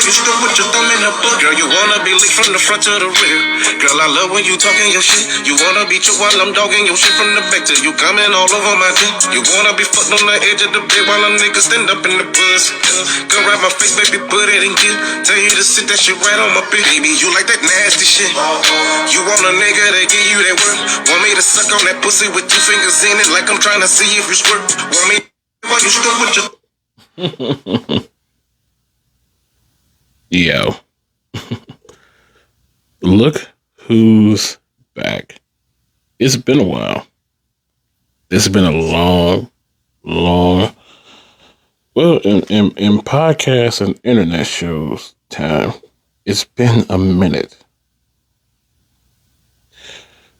you still with your thumb in the book. Girl, you wanna be licked from the front to the rear. Girl, I love when you talking your shit. You wanna beat you while I'm dogging your shit from the back till you coming all over my dick. You wanna be fucked on the edge of the bed while a nigga stand up in the bus. Come ride my face, baby, put it in gear. Tell you to sit that shit right on my bitch. Baby, you like that nasty shit. You want a nigga that give you that work. Want me to suck on that pussy with 2 fingers in it like I'm trying to see if you squirt. Want me while you still with your... Yo. Look who's back. It's been a while. It's been a long, well, in podcasts and internet shows time, it's been a minute.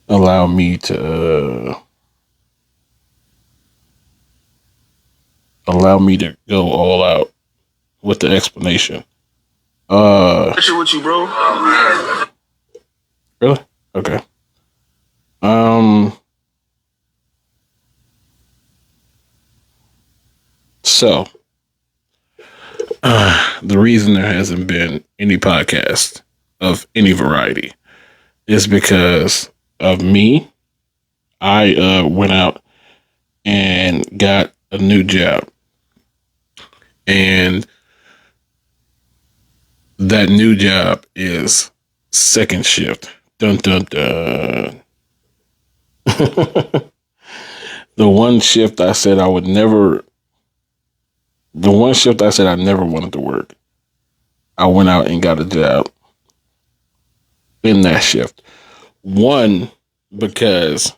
Allow me to go all out with the explanation. Shit with you, bro. Really? Okay. So, the reason there hasn't been any podcast of any variety is because of me. I went out and got a new job. And that new job is second shift. Dun, dun, dun. The one shift I said I never wanted to work. I went out and got a job in that shift. One, because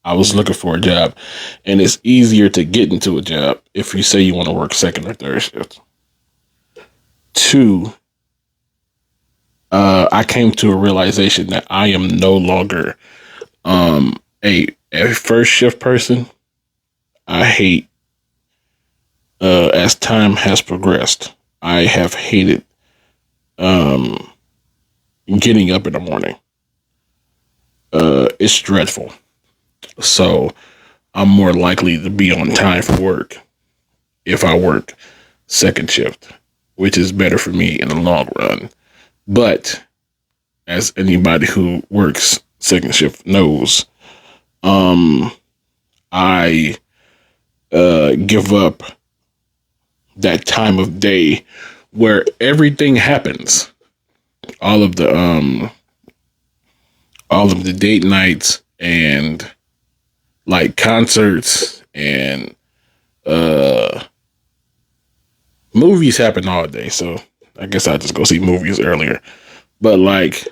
I was looking for a job, and it's easier to get into a job if you say you want to work second or third shift. Two, I came to a realization that I am no longer a first shift person. I hate, as time has progressed, I have hated getting up in the morning. It's dreadful. So I'm more likely to be on time for work if I work second shift, which is better for me in the long run. But as anybody who works second shift knows, I give up that time of day where everything happens. All of the date nights and like concerts and movies happen all day. So I guess I'll just go see movies earlier. But like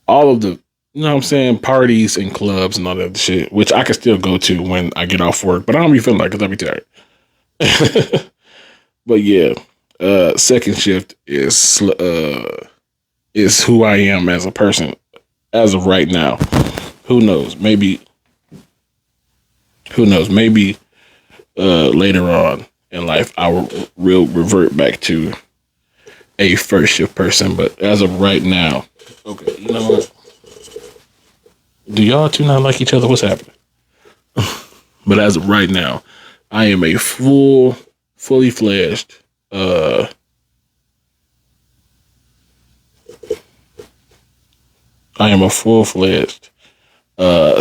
all of the, you know what I'm saying, parties and clubs and all that shit, which I can still go to when I get off work, but I don't be feeling like it because I be tired. But yeah, second shift is who I am as a person as of right now. Who knows? Maybe later on in life I will revert back to a first shift person. But as of right now, okay, you know what? Do y'all two not like each other? What's happening? But as of right now, I am a fully fledged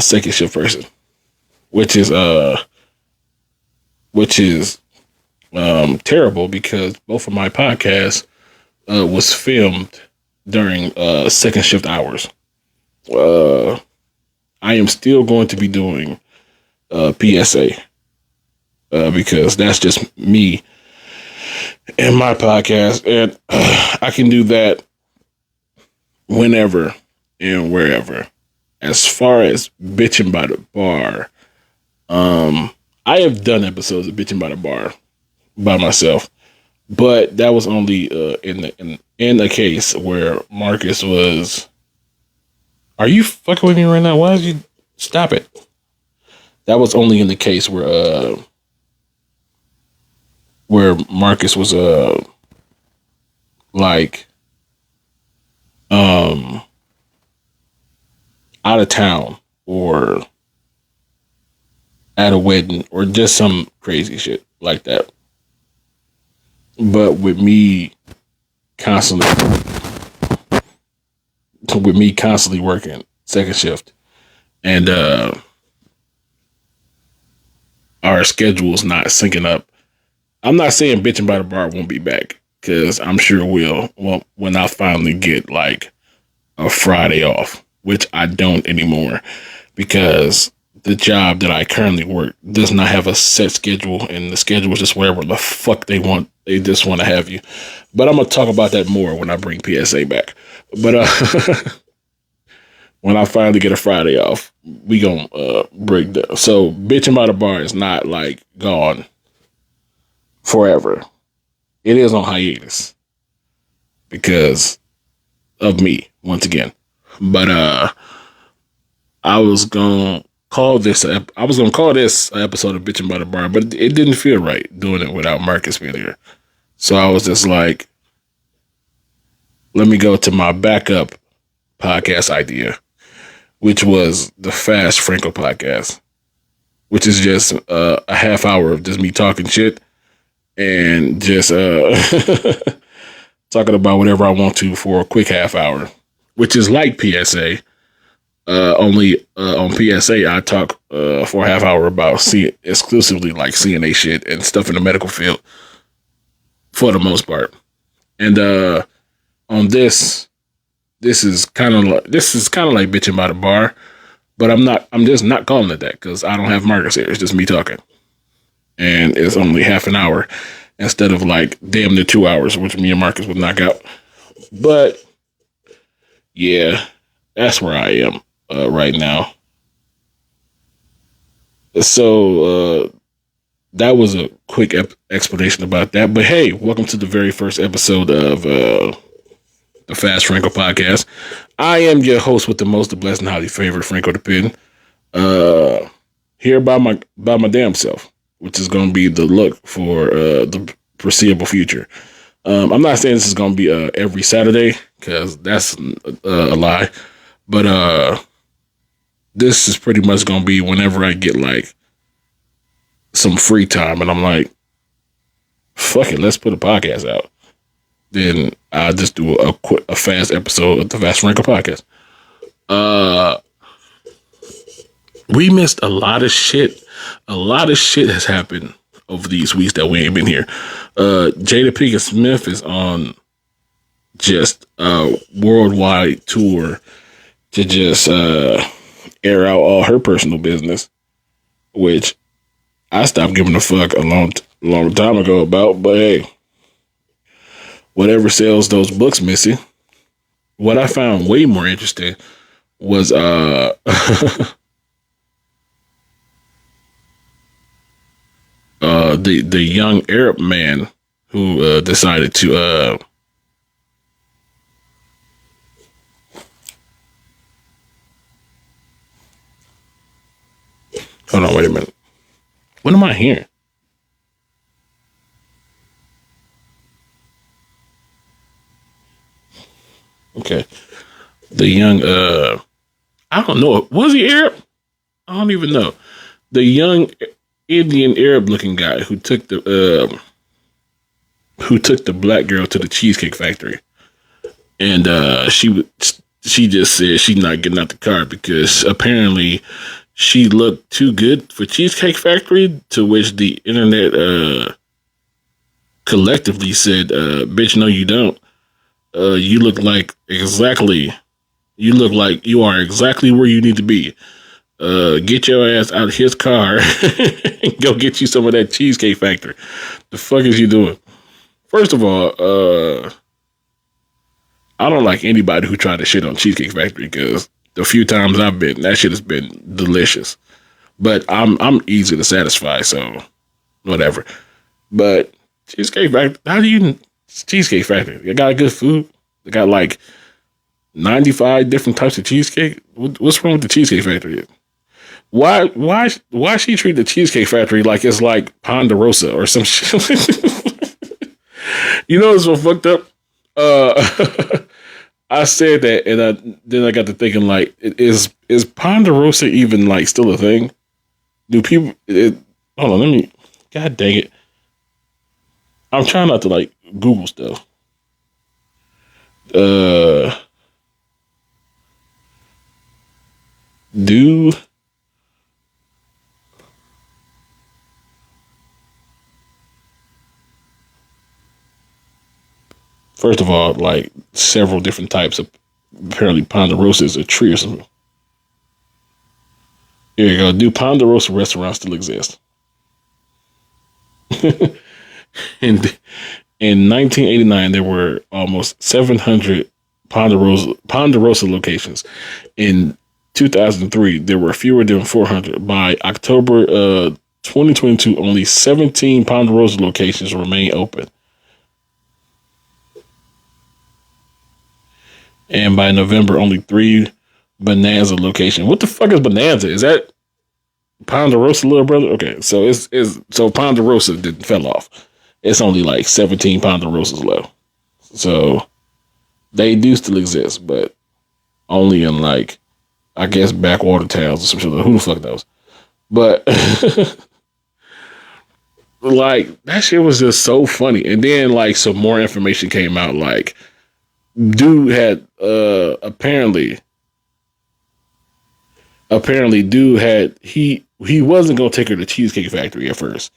second shift person, which is terrible because both of my podcasts was filmed during second shift hours. I am still going to be doing PSA because that's just me and my podcast, and I can do that whenever and wherever. As far as bitching by the bar, I have done episodes of bitching by the bar by myself, but that was only in the case where Marcus was. Are you fucking with me right now? Why did you stop it? That was only in the case where Marcus was out of town or at a wedding or just some crazy shit like that. But constantly with me constantly working second shift, and our schedule's not syncing up. I'm not saying bitching by the bar won't be back, because I'm sure it will. Well, when I finally get like a Friday off, which I don't anymore, because the job that I currently work does not have a set schedule, and the schedule is just wherever the fuck they want. They just want to have you. But I'm gonna talk about that more when I bring PSA back. But when I finally get a Friday off, we gonna break down. So bitching by the bar is not like gone forever. It is on hiatus because of me once again. But I was gonna call this an episode of bitching by the bar, but it didn't feel right doing it without Marcus being here. So I was just like, let me go to my backup podcast idea, which was the Fast Franko podcast, which is just a half hour of just me talking shit and just talking about whatever I want to for a quick half hour, which is like PSA. Only on PSA, I talk for a half hour about exclusively like CNA shit and stuff in the medical field for the most part. And on this is kind of like bitching by the bar, but I'm just not calling it that because I don't have Marcus here. It's just me talking, and it's only half an hour instead of like damn near 2 hours, which me and Marcus would knock out. But yeah, that's where I am right now. So that was a quick explanation about that. But hey, welcome to the very first episode of the Fast Franko podcast. I am your host with the most, the blessed, and highly favored Franko the Pin. Here by my damn self, which is going to be the look for the foreseeable future. I'm not saying this is going to be every Saturday because that's a lie, but this is pretty much going to be whenever I get like some free time and I'm like, fuck it, let's put a podcast out. Then I'll just do a fast episode of the Fast Franko podcast. We missed a lot of shit. A lot of shit has happened over these weeks that we ain't been here. Jada Pinkett Smith is on just a worldwide tour to just air out all her personal business, which I stopped giving a fuck a long time ago about. But hey, whatever sells those books, Missy. What I found way more interesting was the young Arab man who decided to hold on, wait a minute. What am I hearing? Okay. The young I don't know. Was he Arab? I don't even know. The young Indian Arab looking guy who took the black girl to the Cheesecake Factory. And she just said she's not getting out the car because apparently she looked too good for Cheesecake Factory, to which the internet collectively said, bitch, no, you don't. You look like you are exactly where you need to be. Get your ass out of his car and go get you some of that Cheesecake Factory. The fuck is you doing? First of all, I don't like anybody who tried to shit on Cheesecake Factory because the few times I've been, that shit has been delicious. But I'm easy to satisfy, so whatever. But Cheesecake Factory, Cheesecake Factory, they got good food. They got like 95 different types of cheesecake. What's wrong with the Cheesecake Factory? Why she treat the Cheesecake Factory like it's like Ponderosa or some shit? You know what's so fucked up? I said that, and then I got to thinking, like, is Ponderosa even like still a thing? Do people? Hold on, let me. God dang it! I'm trying not to like Google stuff. Uh, do first of all, like several different types of apparently Ponderosa is a tree or something. Here you go. Do Ponderosa restaurants still exist? in in 1989, there were almost 700 Ponderosa locations. In 2003, there were fewer than 400. By October 2022, only 17 Ponderosa locations remain open. And by November, only 3 Bonanza locations. What the fuck is Bonanza? Is that Ponderosa little brother? Okay, so so Ponderosa didn't fell off. It's only like 17 Ponderosas left. So they do still exist, but only in like I guess backwater towns or some shit. Who the fuck knows? But like that shit was just so funny. And then like some more information came out. Like dude had apparently dude had he wasn't gonna take her to Cheesecake Factory at first.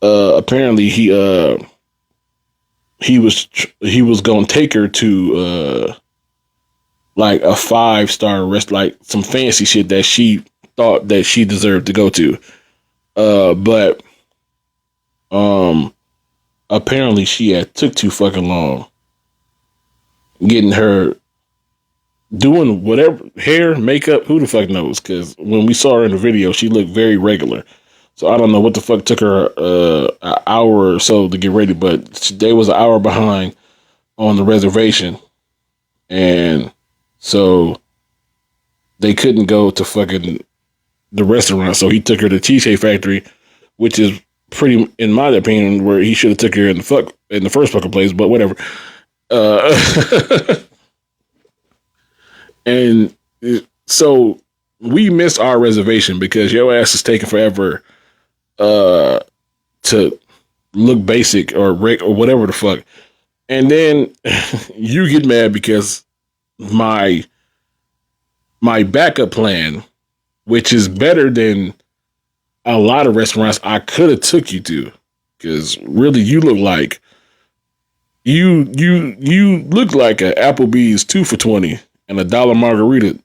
Apparently he was gonna take her to like a 5-star rest, like some fancy shit that she thought that she deserved to go to. But apparently she had took too fucking long getting her doing whatever hair, makeup, who the fuck knows? Because when we saw her in the video, she looked very regular. So I don't know what the fuck took her an hour or so to get ready, but they was an hour behind on the reservation, and so they couldn't go to fucking the restaurant. So he took her to Cheesecake Factory, which is pretty, in my opinion, where he should have took her in the first fucking place. But whatever. And so we missed our reservation because your ass is taking forever to look basic or whatever the fuck. And then you get mad because my backup plan, which is better than a lot of restaurants I could have took you to, because really you look like you look like an Applebee's 2 for $20 and $1 margarita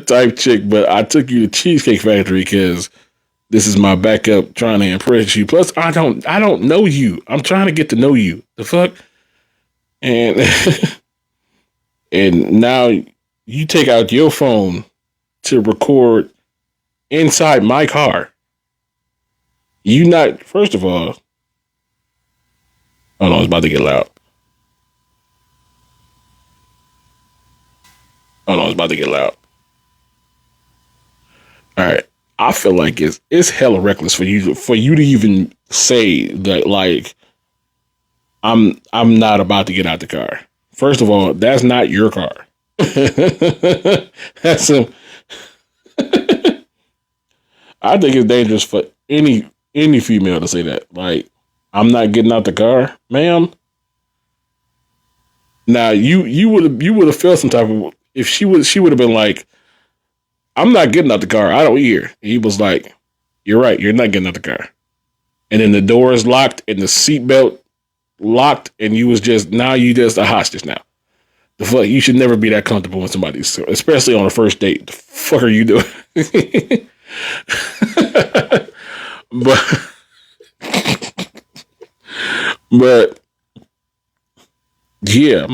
type chick. But I took you to Cheesecake Factory because this is my backup trying to impress you. Plus, I don't know you. I'm trying to get to know you. The fuck? And and now you take out your phone to record inside my car. You not, first of all, hold on, it's about to get loud. Hold on, it's about to get loud. All right. I feel like it's hella reckless for you to even say that, like, I'm not about to get out the car. First of all, that's not your car. That's a I think it's dangerous for any female to say that. Like, I'm not getting out the car, ma'am. Now you would have felt some type of, if she would have been like, I'm not getting out the car. I don't hear. And he was like, you're right. You're not getting out the car. And then the door is locked and the seatbelt locked, and you just a hostage now. The fuck, you should never be that comfortable with somebody, especially on a first date. The fuck are you doing? but yeah,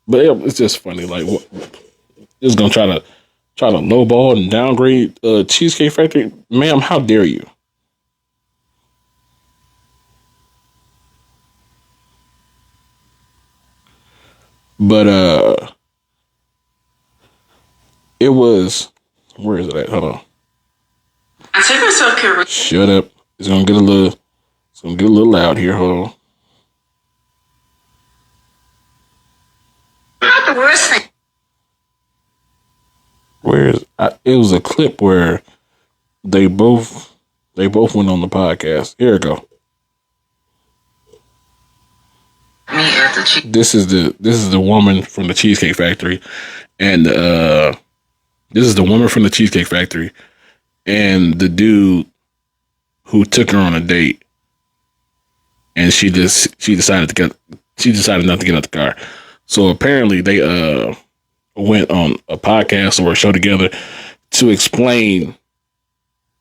but it's just funny. Like, it's gonna try to lowball and downgrade Cheesecake Factory, ma'am. How dare you? But it was, where is it at? Hold on. I took myself care. Shut up. It's gonna get a little loud here. Hold on. Not the worst thing. It was a clip where they both They both went on the podcast. Here we go. Me at the This is the woman from the Cheesecake Factory, and this is the woman from the Cheesecake Factory, and the dude who took her on a date, and she decided not to get out the car. So apparently they went on a podcast or a show together to explain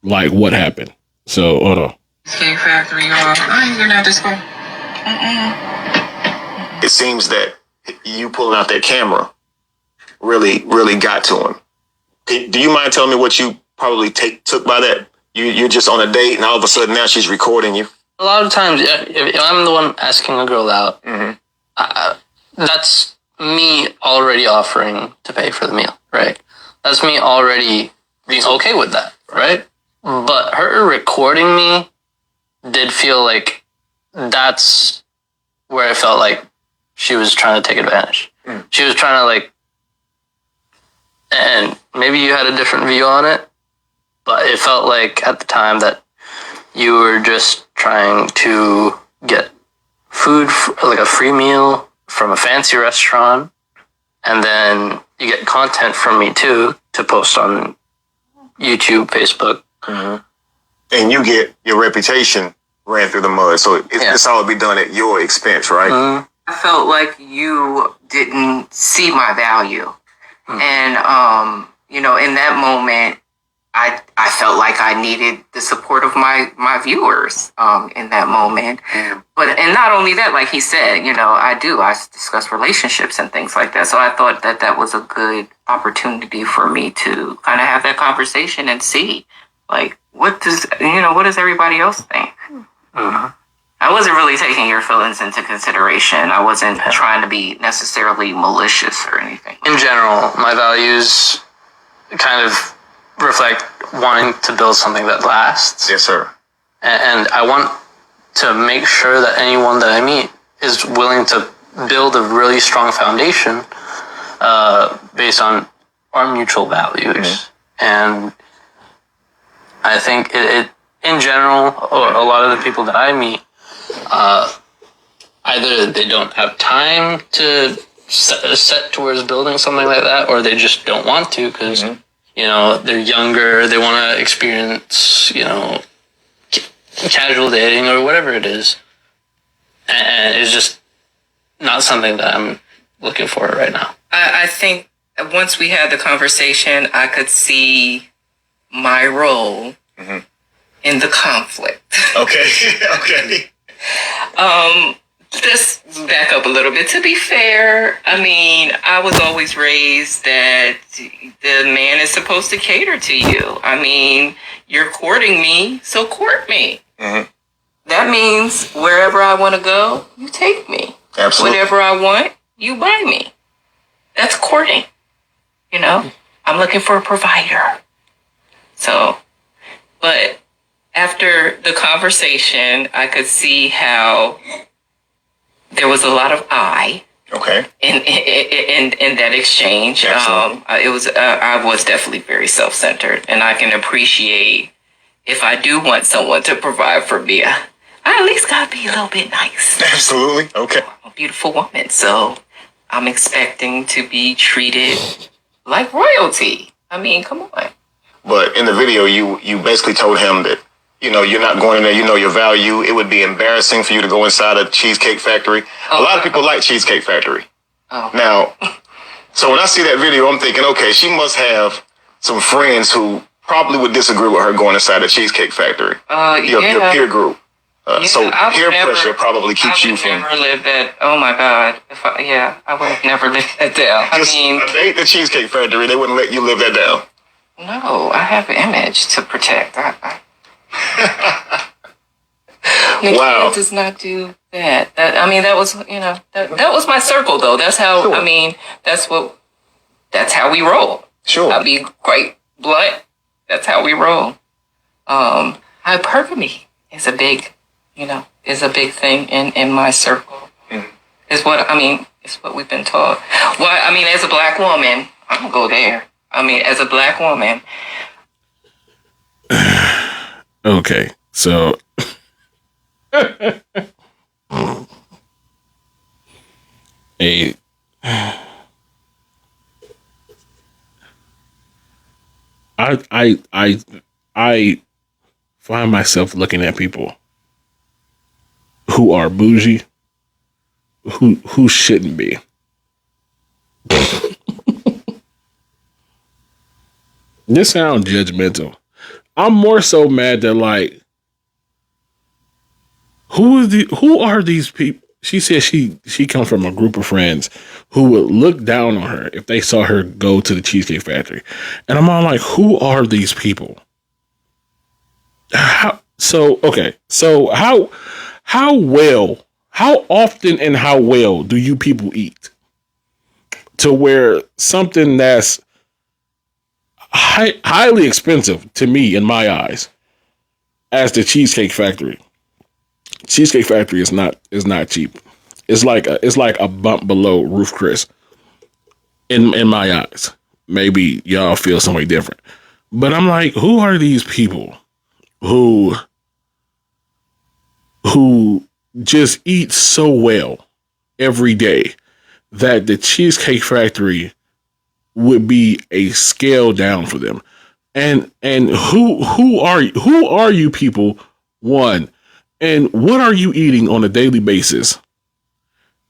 like what happened. So hold on. Cheesecake Factory, you're not this cool. It seems that you pulling out that camera really got to him. Do you mind telling me what you probably took by that? You're just on a date and all of a sudden now she's recording you? A lot of times, if I'm the one asking a girl out, that's me already offering to pay for the meal, right? That's me already being okay with that, right? But her recording me did feel like that's where I felt like she was trying to take advantage. She was trying to like, and maybe you had a different view on it, but it felt like at the time that you were just trying to get food, like a free meal from a fancy restaurant, and then you get content from me too to post on YouTube, Facebook. And you get your reputation ran through the mud. So it's all be done at your expense, right? I felt like you didn't see my value. And, in that moment, I felt like I needed the support of my viewers in that moment. And not only that, like he said, I discuss relationships and things like that. So I thought that was a good opportunity for me to kind of have that conversation and see, like, what does everybody else think? I wasn't really taking your feelings into consideration. I wasn't trying to be necessarily malicious or anything. In general, my values kind of reflect wanting to build something that lasts. Yes, sir. And I want to make sure that anyone that I meet is willing to build a really strong foundation based on our mutual values. And I think it in general, a lot of the people that I meet, either they don't have time to set towards building something like that, or they just don't want to because, they're younger, they want to experience, casual dating or whatever it is. And it's just not something that I'm looking for right now. I think once we had the conversation, I could see my role in the conflict. Okay. Okay. Just back up a little bit. To be fair, I mean, I was always raised that the man is supposed to cater to you. I mean, you're courting me, so court me. That means wherever I want to go, you take me. Absolutely. Whatever I want, you buy me. That's courting. I'm looking for a provider. So, but after the conversation, I could see how there was a lot of I in that exchange. I was definitely very self-centered, and I can appreciate if I do want someone to provide for me, I at least gotta be a little bit nice. Absolutely. Okay. I'm a beautiful woman, so I'm expecting to be treated like royalty. I mean, come on. But in the video, you basically told him that, you're not going in there, your value. It would be embarrassing for you to go inside a Cheesecake Factory. A lot of people like Cheesecake Factory. Now, so when I see that video, I'm thinking, okay, she must have some friends who probably would disagree with her going inside a Cheesecake Factory. Your peer group. So peer pressure probably keeps you from... I would never live that... Oh, my God. I would have never lived that down. I mean... If they ate the Cheesecake Factory, they wouldn't let you live that down. No, I have an image to protect. Wow. Does not do that. That was, that was my circle, though. That's how, Sure. That's how we roll. Sure. I'll be quite blunt. That's how we roll. Hypergamy is a big thing in my circle. It's what we've been taught. Well, as a black woman, I'm gonna go there. As a black woman. Okay, so a I find myself looking at people who are bougie, who shouldn't be. This sounds judgmental. I'm more so mad that like who are these people? She said she comes from a group of friends who would look down on her if they saw her go to the Cheesecake Factory. And I'm all like, who are these people? How often and how well do you people eat? To where something that's highly expensive to me in my eyes as the Cheesecake Factory. Cheesecake Factory is not cheap. It's like a bump below Roof Chris in my eyes. Maybe y'all feel some way different, but I'm like, who are these people who just eat so well every day that the Cheesecake Factory would be a scale down for them? And who are you people? One, and what are you eating on a daily basis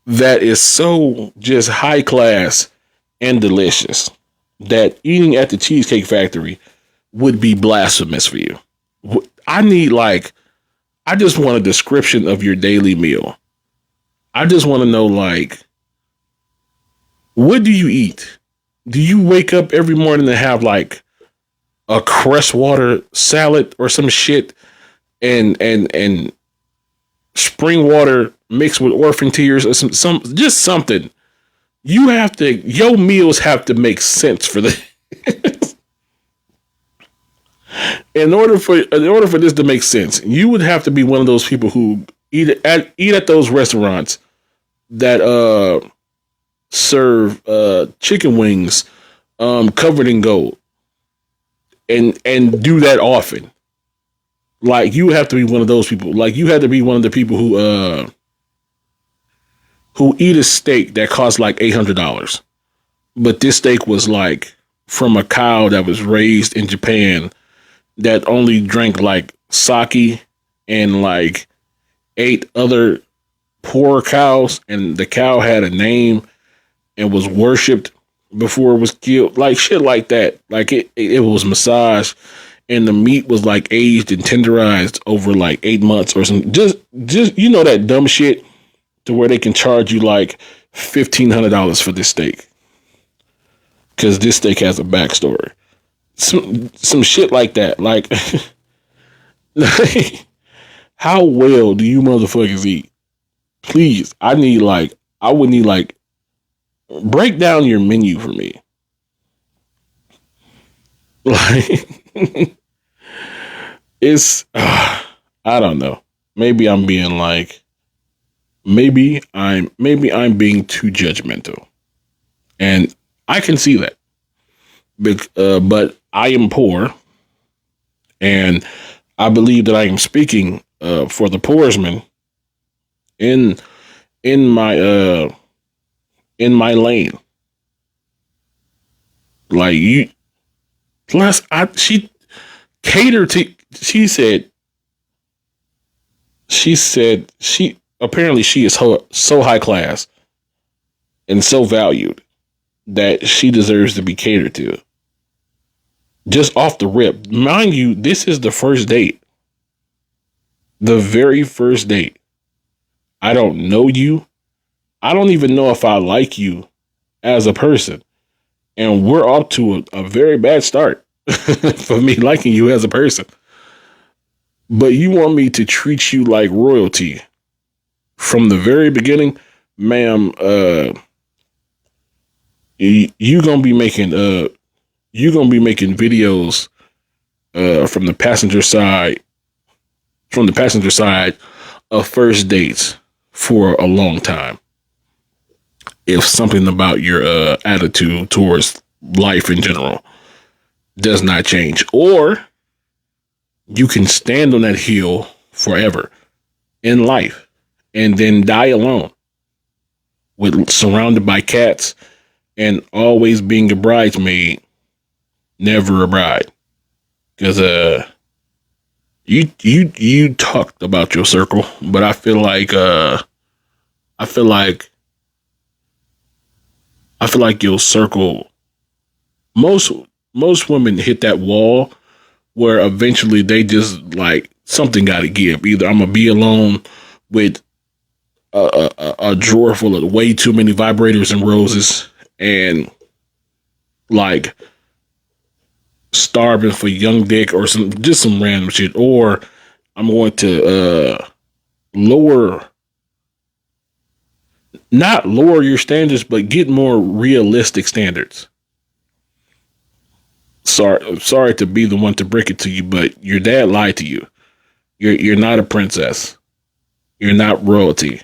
that is so just high class and delicious that eating at the Cheesecake Factory would be blasphemous for you? I just want a description of your daily meal. I just want to know, like, what do you eat? Do you wake up every morning and have like a Crestwater salad or some shit and spring water mixed with orphan tears or some just something? Your meals have to make sense for the in order for this to make sense, you would have to be one of those people who eat at those restaurants that serve chicken wings covered in gold and do that often. Like, you have to be one of those people. Like, you have to be one of the people who eat a steak that costs like $800, but this steak was like from a cow that was raised in Japan that only drank like sake and like 8 other poor cows, and the cow had a name and was worshipped before it was killed, like shit like that. Like it was massaged, and the meat was like aged and tenderized over like 8 months or something. Just that dumb shit to where they can charge you like $1,500 for this steak because this steak has a backstory. Some shit like that. Like, how well do you motherfuckers eat? Please, I would need break down your menu for me. Like, it's, I don't know. Maybe I'm being too judgmental, and I can see that. But I am poor, and I believe that I am speaking for the poorsman in my lane. Like, you, plus she catered to. She said she apparently she is so high class and so valued that she deserves to be catered to. Just off the rip. Mind you, this is the first date. The very first date. I don't know you. I don't even know if I like you as a person. And we're off to a very bad start for me liking you as a person. But you want me to treat you like royalty from the very beginning? Ma'am, you gonna be making videos from the passenger side of first dates for a long time, if something about your attitude towards life in general does not change. Or you can stand on that hill forever in life and then die alone with surrounded by cats and always being a bridesmaid, never a bride. Because you talked about your circle, but I feel like your circle, most women hit that wall where eventually they just like something got to give. Either I'm gonna be alone with a drawer full of way too many vibrators and roses, and like starving for young dick or some random shit, or I'm going to not lower your standards, but get more realistic standards. Sorry to be the one to break it to you, but your dad lied to you. You're not a princess. You're not royalty.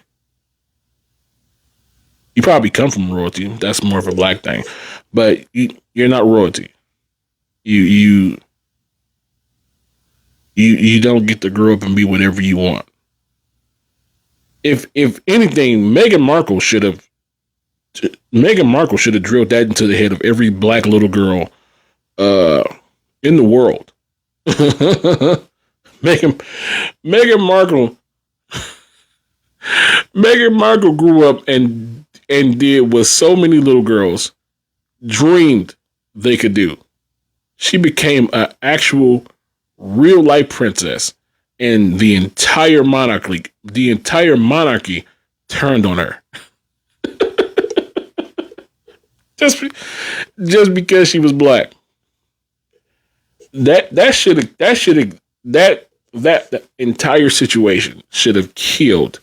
You probably come from royalty. That's more of a black thing, but you're not royalty. You don't get to grow up and be whatever you want. If anything, Meghan Markle should have drilled that into the head of every black little girl in the world. Meghan Markle grew up and did what so many little girls dreamed they could do. She became an actual real life princess, and the entire monarchy turned on her. just because she was black. That entire situation should have killed.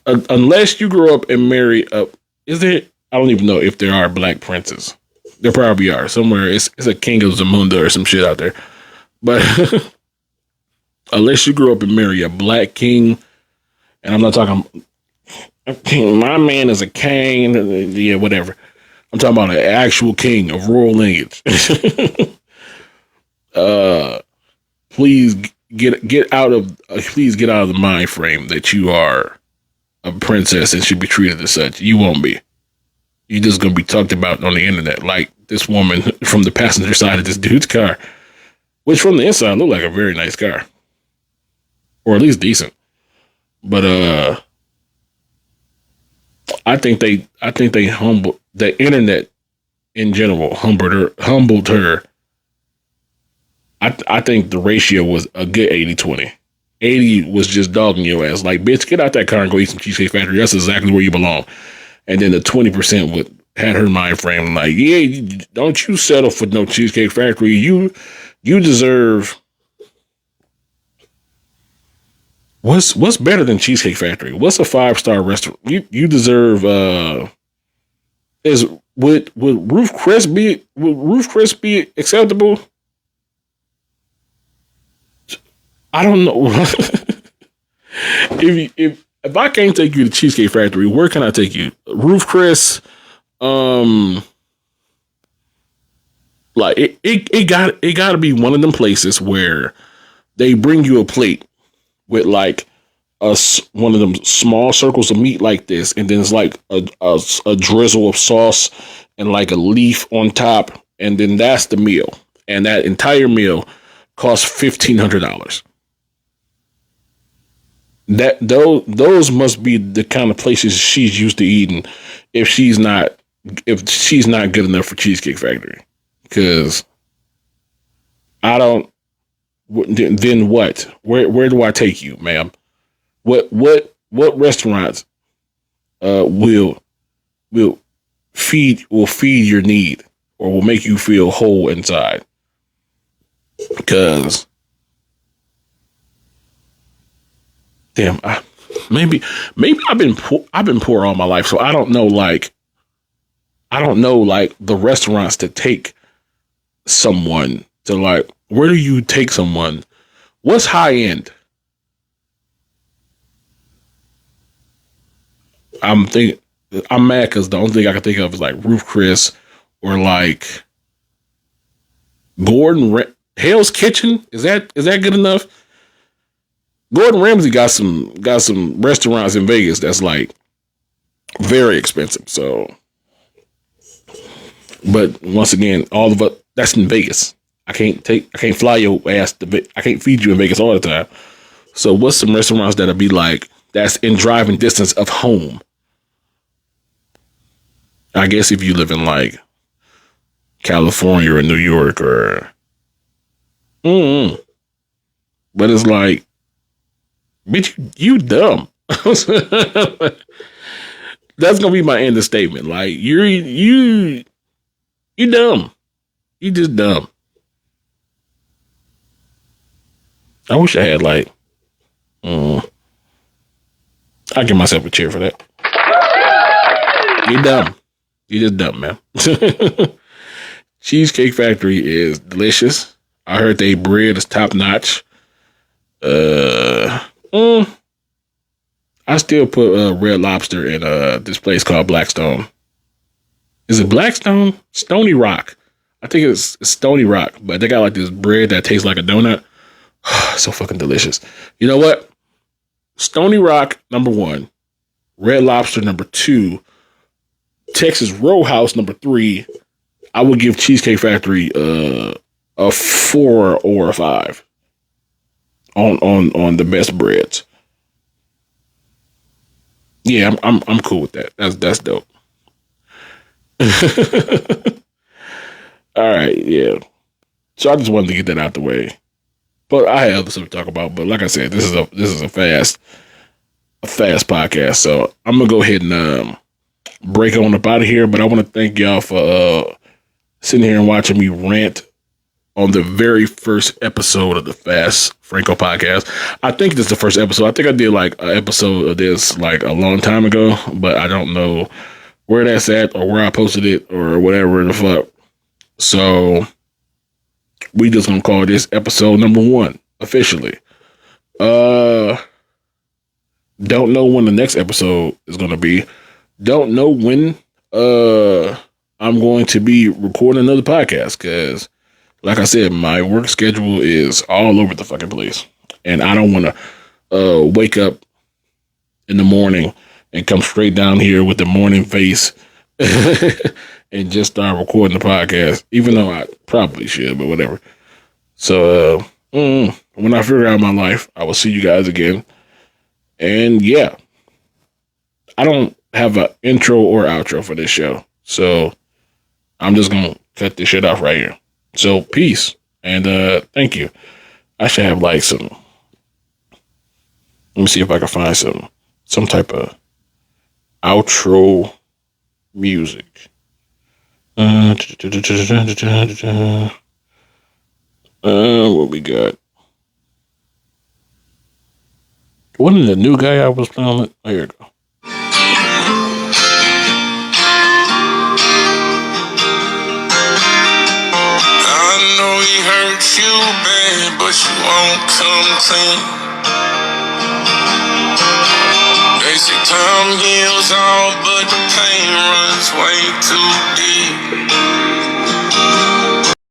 Unless you grow up and marry I don't even know if there are black princes. There probably are somewhere. It's a King of Zamunda or some shit out there. But unless you grow up and marry a black king, and I'm not talking, my man is a king, yeah, whatever. I'm talking about an actual king of royal lineage. Please get out of the mind frame that you are a princess and should be treated as such. You won't be. You're just gonna be talked about on the internet like this woman from the passenger side of this dude's car, which from the inside looked like a very nice car, or at least decent. But I think they humbled the internet in general, humbled her. I think the ratio was a good 80-20. 80 was just dogging your ass. Like, bitch, get out that car and go eat some Cheesecake Factory. That's exactly where you belong. And then the 20% had her mind frame like, yeah, don't you settle for no Cheesecake Factory. You deserve. What's better than Cheesecake Factory? What's a 5-star restaurant? You deserve. Would Roof Chris be acceptable? I don't know. If I can't take you to Cheesecake Factory, where can I take you? Roof Chris, like it got to be one of them places where they bring you a plate with like one of them small circles of meat like this, and then it's like a drizzle of sauce and like a leaf on top, and then that's the meal, and that entire meal costs $1,500. Those must be the kind of places she's used to eating if she's not good enough for Cheesecake Factory. Because I don't. Then what? Where do I take you, ma'am? What restaurants will feed your need or will make you feel whole inside? Because damn, maybe I've been poor all my life, so I don't know like the restaurants to take someone to. Like, where do you take someone? What's high end? I'm mad because the only thing I can think of is like Roof Chris or like Gordon. Hell's Kitchen, is that good enough? Gordon Ramsay got some restaurants in Vegas that's like very expensive. So, but once again, all of us that's in Vegas. I can't fly your ass I can't feed you in Vegas all the time. So, what's some restaurants that'll be like that's in driving distance of home? I guess if you live in like California or New York or, but it's like, bitch, you dumb. That's gonna be my end of statement. Like you dumb. You just dumb. I wish I had like, I give myself a cheer for that. You dumb. You just dumb, man. Cheesecake Factory is delicious. I heard they bread is top notch. I still put Red Lobster in this place called Blackstone. Is it Blackstone? Stony Rock. I think it's Stony Rock, but they got like this bread that tastes like a donut. So fucking delicious. You know what? Stony Rock, number 1. Red Lobster, number 2. Texas Roadhouse, number 3. I would give Cheesecake Factory a 4 or a 5 on the best breads. Yeah, I'm cool with that. That's dope. All right, yeah. So I just wanted to get that out the way. But I had other stuff to talk about. But like I said, this is a fast podcast. So I'm gonna go ahead and break on up out of here. But I want to thank y'all for sitting here and watching me rant on the very first episode of the Fast Franko podcast. I think this is the first episode. I think I did like an episode of this like a long time ago, but I don't know where that's at or where I posted it or whatever the fuck. So we just gonna call this episode number 1 officially. Don't know when the next episode is gonna be. Don't know when I'm going to be recording another podcast because, like I said, my work schedule is all over the fucking place, and I don't want to wake up in the morning and come straight down here with the morning face and just start recording the podcast, even though I probably should, but whatever. So when I figure out my life, I will see you guys again. And yeah, I don't have an intro or outro for this show, so I'm just gonna cut this shit off right here. So peace and thank you. I should have like some. Let me see if I can find some type of outro music. What we got? Wasn't the new guy I was playing it? Oh, here we go. I know he hurt you bad, but you won't come clean. They say time heals all, but the pain runs way too deep.